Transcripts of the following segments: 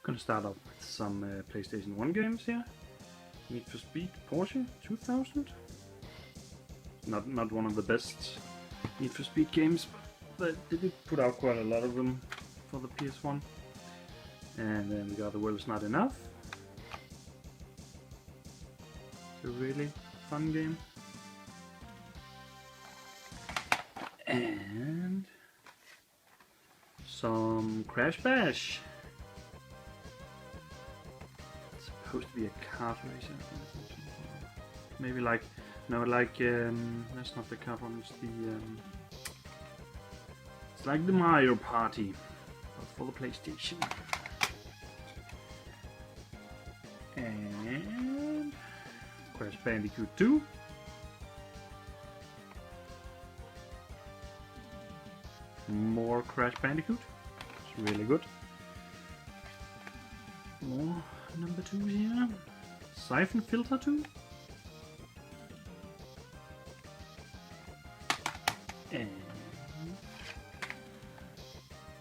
Gonna start off with some PlayStation 1 games here. Need for Speed Porsche 2000. Not one of the best Need for Speed games, but they did put out quite a lot of them for the PS1. And then we got The World Is Not Enough. It's a really fun game. And some Crash Bash. It's supposed to be a kart racer. Maybe like, no, like that's not the kart one. It's the it's like the Mario Party, but for the PlayStation. And Crash Bandicoot 2. More Crash Bandicoot. It's really good. More number 2 here. Siphon Filter 2. And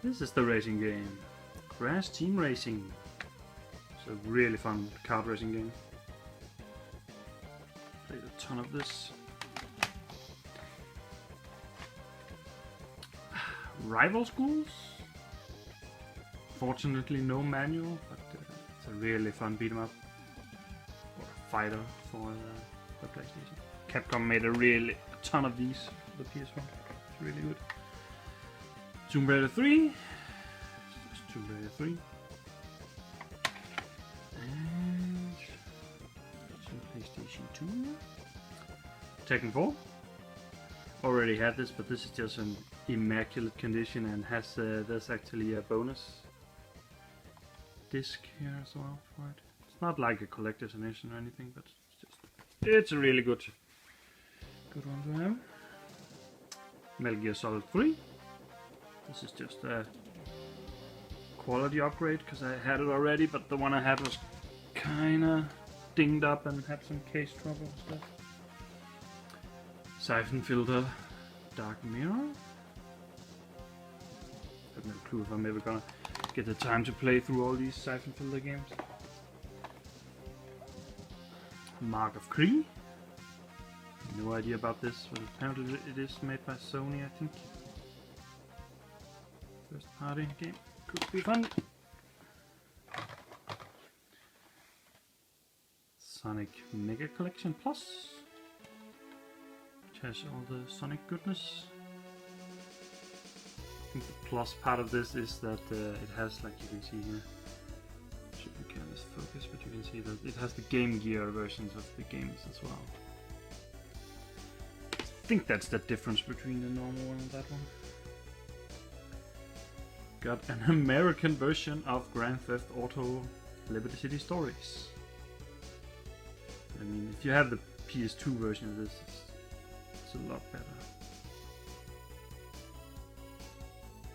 this is the racing game. Crash Team Racing. It's a really fun kart racing game. Played a ton of this. Rival Schools. Fortunately no manual, but it's a really fun beat 'em up. Or fighter for the PlayStation. Capcom made a ton of these for the PS1. It's really good. Tomb Raider 3. Just Tomb Raider 3. And some PlayStation 2. Tekken 4. Already had this, but this is just an immaculate condition and has there's actually a bonus disc here as well for it. It's not like a collector's edition or anything, but it's a really good one to have. Metal Gear Solid 3. This is just a quality upgrade because I had it already, but the one I had was kinda dinged up and had some case trouble and stuff. Siphon Filter Dark Mirror. I have no clue if I'm ever gonna get the time to play through all these Siphon Filter games. Mark of Cree. No idea about this, but apparently it is made by Sony, I think. First party game. Could be fun. Sonic Mega Collection Plus. Which has all the Sonic goodness. I think the plus part of this is that it has, like you can see here, should be careless focus, but you can see that it has the Game Gear versions of the games as well. I think that's the difference between the normal one and that one. Got an American version of Grand Theft Auto Liberty City Stories. I mean, if you have the PS2 version of this, it's a lot better.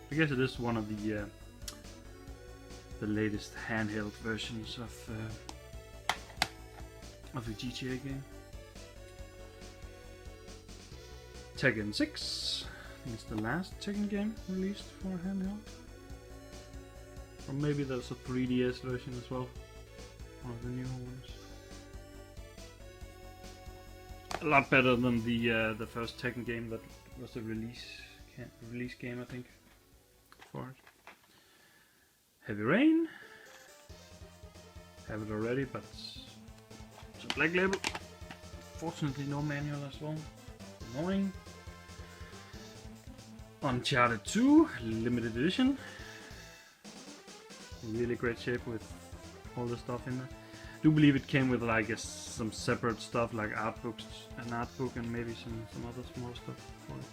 I guess it is one of the latest handheld versions of a GTA game. Tekken 6. I think it's the last Tekken game released for handheld. Or maybe there's a 3DS version as well. One of the newer ones. A lot better than the first Tekken game that was a release game, I think, for it. Heavy Rain. Have it already, but it's a black label. Fortunately, no manual as well. Annoying. Uncharted 2 Limited Edition. Really great shape with all the stuff in there. I do believe it came with like some separate stuff like art books, an art book, and maybe some other small stuff for it.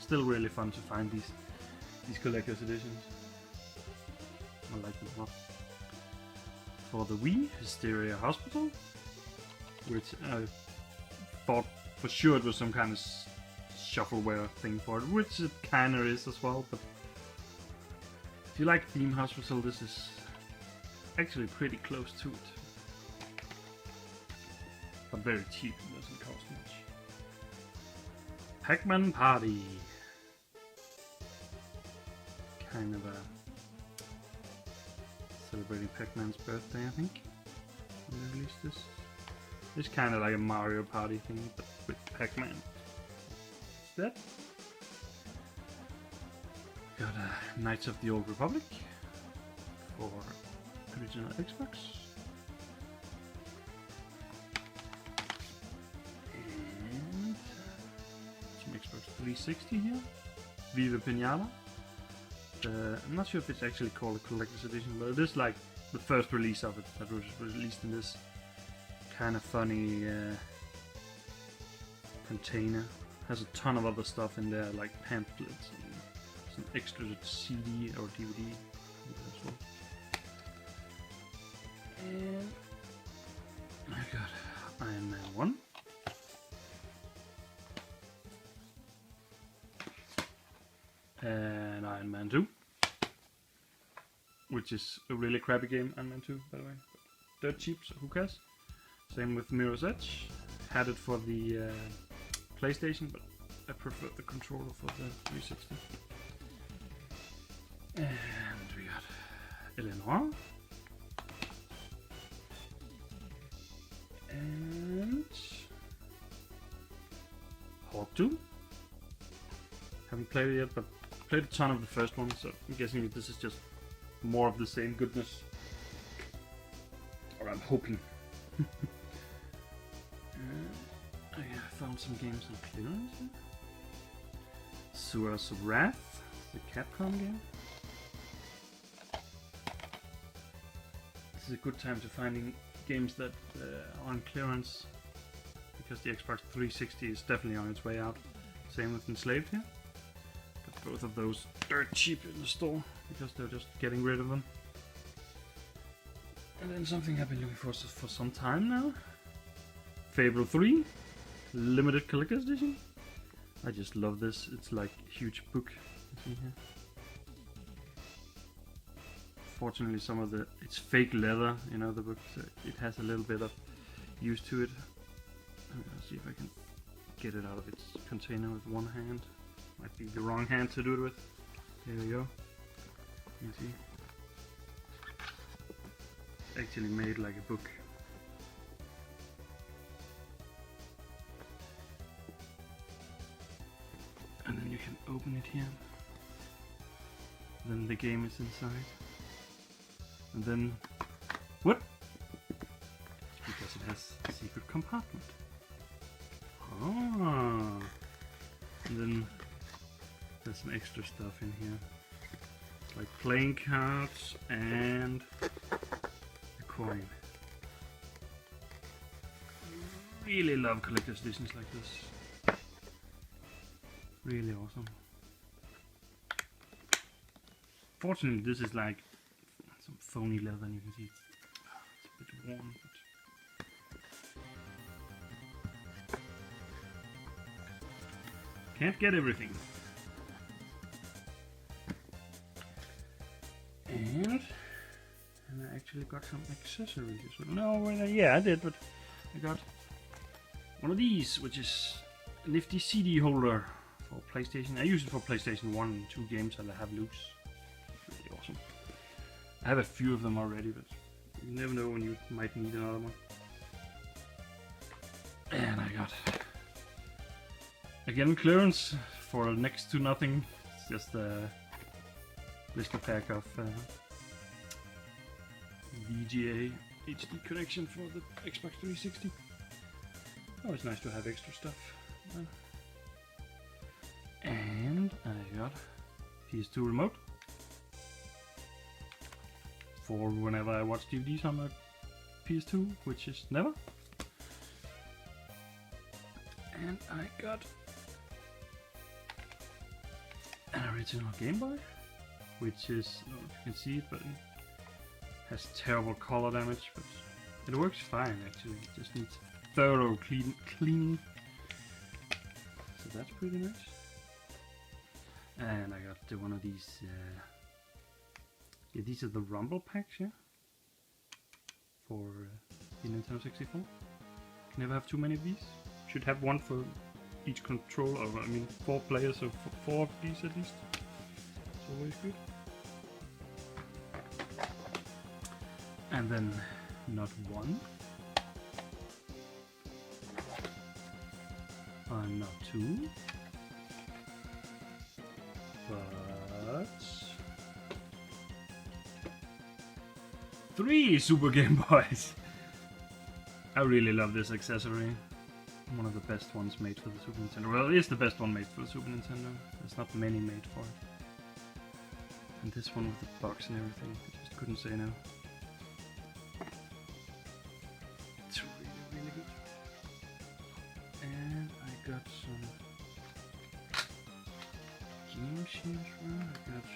Still really fun to find these collector's editions. I like them a lot. For the Wii, Hysteria Hospital, which I thought for sure it was some kind of shuffleware thing for it, which it kinda is as well, but if you like Theme Hospital, this is actually pretty close to it. But very cheap, it doesn't cost much. Pac-Man Party. Kind of a celebrating Pac-Man's birthday, I think. They released this. It's kind of like a Mario Party thing, but with Pac-Man. That. Got Knights of the Old Republic for original Xbox. And some Xbox 360 here. Viva Pinata. I'm not sure if it's actually called a collector's edition, but it is like the first release of it that was released in this kind of funny container. Has a ton of other stuff in there, like pamphlets and some extra CD or DVD as well. And I got Iron Man 1. And Iron Man 2. Which is a really crappy game, Iron Man 2, by the way. But dirt cheap, so who cares? Same with Mirror's Edge. Had it for the PlayStation, but I prefer the controller for the 360. And we got Eleanor. And Hawk 2. Haven't played it yet, but played a ton of the first one, so I'm guessing this is just more of the same goodness. Or I'm hoping. I found some games on clearance. Suras of Wrath, the Capcom game. This is a good time to finding games that are on clearance, because the Xbox 360 is definitely on its way out. Same with Enslaved here. Got both of those dirt cheap in the store because they're just getting rid of them. And then something I've been looking for some time now. Fable 3, limited collector's edition. I just love this. It's like a huge book. You see here. Fortunately, it's fake leather. You know, the book. So it has a little bit of use to it. I'm gonna see if I can get it out of its container with one hand. Might be the wrong hand to do it with. There we go. You see. It's actually made like a book. And then you can open it here. Then the game is inside. And then, what? Because it has a secret compartment. Ah. And then there's some extra stuff in here. Like playing cards and a coin. Really love collector's editions like this. Really awesome. Fortunately, this is like some phony leather, and you can see it's a bit worn. But can't get everything. And I actually got some accessories as well. No, yeah, I did, but I got one of these, which is a nifty CD holder for PlayStation. I use it for PlayStation 1 and 2 games that I have loose. Really awesome. I have a few of them already, but you never know when you might need another one. And I got, again, clearance for next to nothing. It's just a blister pack of VGA HD connection for the Xbox 360. Always nice to have extra stuff. And I got PS2 remote for whenever I watch DVDs on my PS2, which is never. And I got an original Game Boy, which is, I don't know if you can see it, but it has terrible color damage, but it works fine actually. It just needs thorough cleaning. So that's pretty nice. And I got one of these, yeah, these are the Rumble packs, yeah, for the Nintendo 64. Never have too many of these. Should have one for each controller, I mean 4 players, so 4 of these at least. It's always good. And then not one. Not two. But 3 Super Game Boys! I really love this accessory. One of the best ones made for the Super Nintendo. Well, it is the best one made for the Super Nintendo. There's not many made for it. And this one with the box and everything, I just couldn't say no. It's really, really good. And I got some game machines from. I got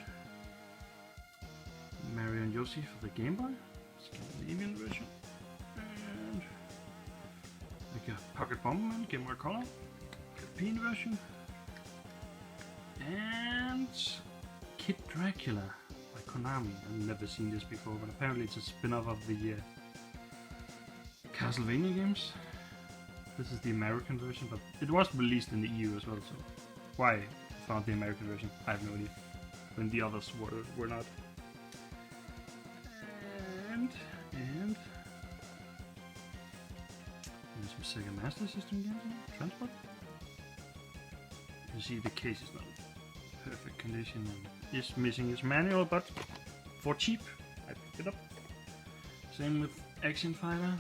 Mario and Yoshi for the Game Boy, Scandinavian version. And I got Pocket Bomberman, Game Boy Color, European version. And Kid Dracula by Konami. I've never seen this before, but apparently it's a spin-off of the Castlevania games. This is the American version, but it was released in the EU as well, so why I found the American version, I have no idea, when the others were not. And there's some Sega Master System games here. Transport. You see the case is not in perfect condition and is missing its manual, but for cheap I picked it up. Same with Action Fighter,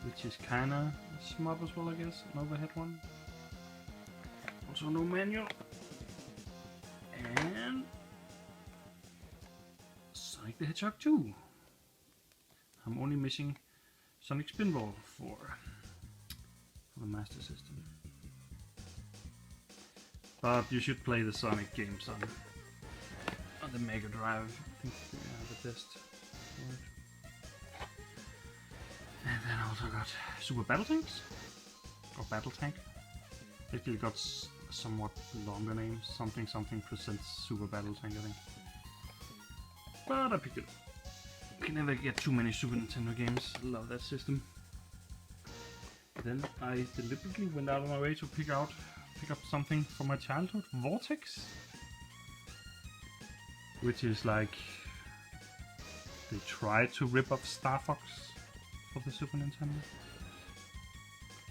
which is kinda smart as well, I guess, an overhead one. Also no manual. And Sonic the Hedgehog 2. I'm only missing Sonic Spinball for the Master System. But you should play the Sonic games on the Mega Drive. I think they are the best for it. And then I also got Super Battle Tanks, or Battle Tank. Actually got somewhat longer names. Something presents Super Battle Tank, I think. But I picked it up. You can never get too many Super Nintendo games. I love that system. Then I deliberately went out of my way to pick up something from my childhood. Vortex, which is like they tried to rip off Star Fox for the Super Nintendo.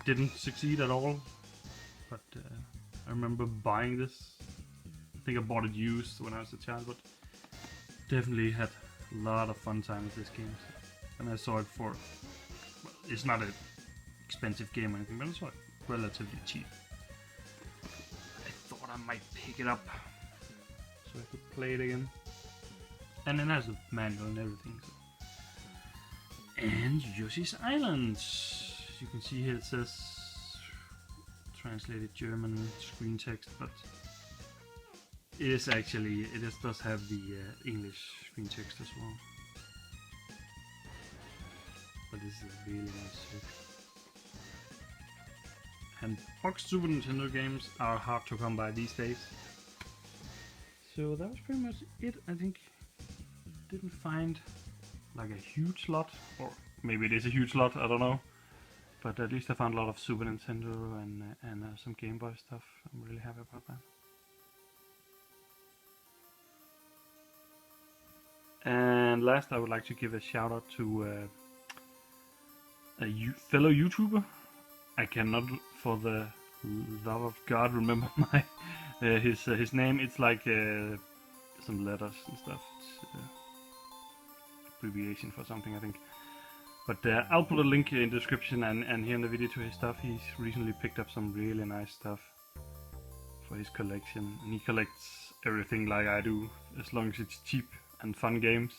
Didn't succeed at all, but I remember buying this. I think I bought it used when I was a child, but definitely had a lot of fun time with this game. And I saw it for, well, it's not an expensive game or anything, but I saw it relatively cheap. I thought I might pick it up so I could play it again. And it has a manual and everything. So. And Yoshi's Island. You can see here it says translated German screen text, but it does have the English screen text as well. But this is a really nice set. And boxed Super Nintendo games are hard to come by these days. So that was pretty much it. I think didn't find like a huge lot, or maybe it is a huge lot, I don't know. But at least I found a lot of Super Nintendo and some Game Boy stuff. I'm really happy about that. And last, I would like to give a shout out to a fellow YouTuber. I cannot, for the love of God, remember my his name. It's like some letters and stuff. It's abbreviation for something, I think. But I'll put a link in the description and here in the video to his stuff. He's recently picked up some really nice stuff for his collection, and he collects everything like I do, as long as it's cheap and fun games.